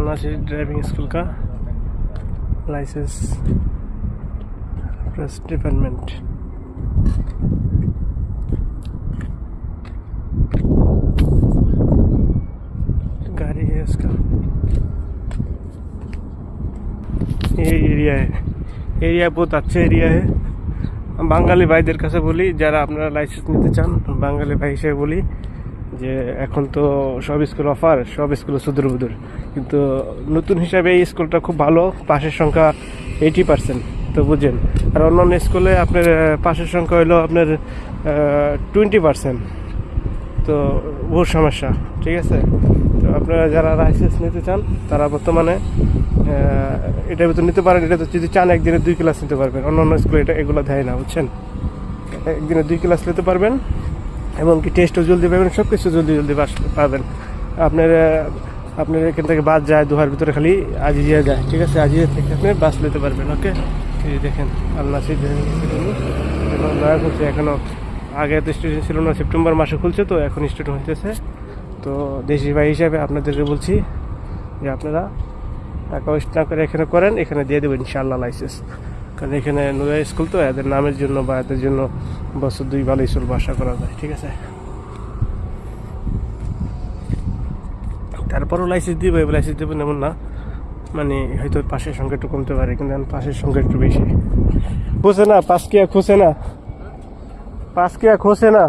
Nasir driving school का licence press department. गाड़ी है इसका, ये एरिया है। एरिया बहुत अच्छा एरिया है। বাঙালি ভাইদের কাছে বলি, যারা আপনারা লাইসেন্স নিতে চান, বাঙালি ভাই হিসেবে বলি যে এখন তো সব স্কুল অফার, সব স্কুলে সুদূর বুদুর, কিন্তু নতুন হিসাবে এই স্কুলটা খুব ভালো। পাশের সংখ্যা 80%, তো বুঝেন। আর অন্যান্য স্কুলে আপনার পাশের সংখ্যা হলো আপনার 20%, তো বহু সমস্যা। ঠিক আছে, তো আপনারা যারা লাইসেন্স নিতে চান তারা বর্তমানে এটার ভিতর নিতে পারেন। এটা তো যদি চান একদিনে 2 ক্লাস নিতে পারবেন। অন্যান্য স্কুলে এগুলো দেয় না, বুঝছেন। একদিনে 2 ক্লাস নিতে পারবেন এবং কি টেস্টও জলদি পাবেন, সব কিছু জলদি পাবেন। আপনার এখান থেকে বাস যায় দোহার ভিতরে, খালি আজিজিয়া যায়। ঠিক আছে, আজিজিয়া থেকে আপনি বাস নিতে পারবেন। ওকে, এই দেখেন আল নাসির নয়া খুলছে। এখনও আগে তো স্টেশন ছিল না, সেপ্টেম্বর মাসে খুলছে, তো এখন স্টেশন হইতেছে। তো দেশি ভাই হিসাবে আপনাদেরকে বলছি যে আপনারা টাকা ওয়েস্ট না করে এখানে করেন, এখানে দিয়ে দেবেন ইনশাআল্লাহ লাইসেন্স। কারণ এখানে নয়া স্কুল তো, এদের নামের জন্য বা এদের জন্য বছর 2 ভালো স্কুল আশা করা যায়। ঠিক আছে, তারপরও লাইসেন্স দিবে, লাইসেন্স দেবেন এমন না, মানে হয়তো পাশের সংখ্যা একটু কমতে পারে, কিন্তু পাশের সংখ্যা একটু বেশি। খুঁজে না, 5 কিয়া খুঁজে না, 5 কিয়া খোসে না।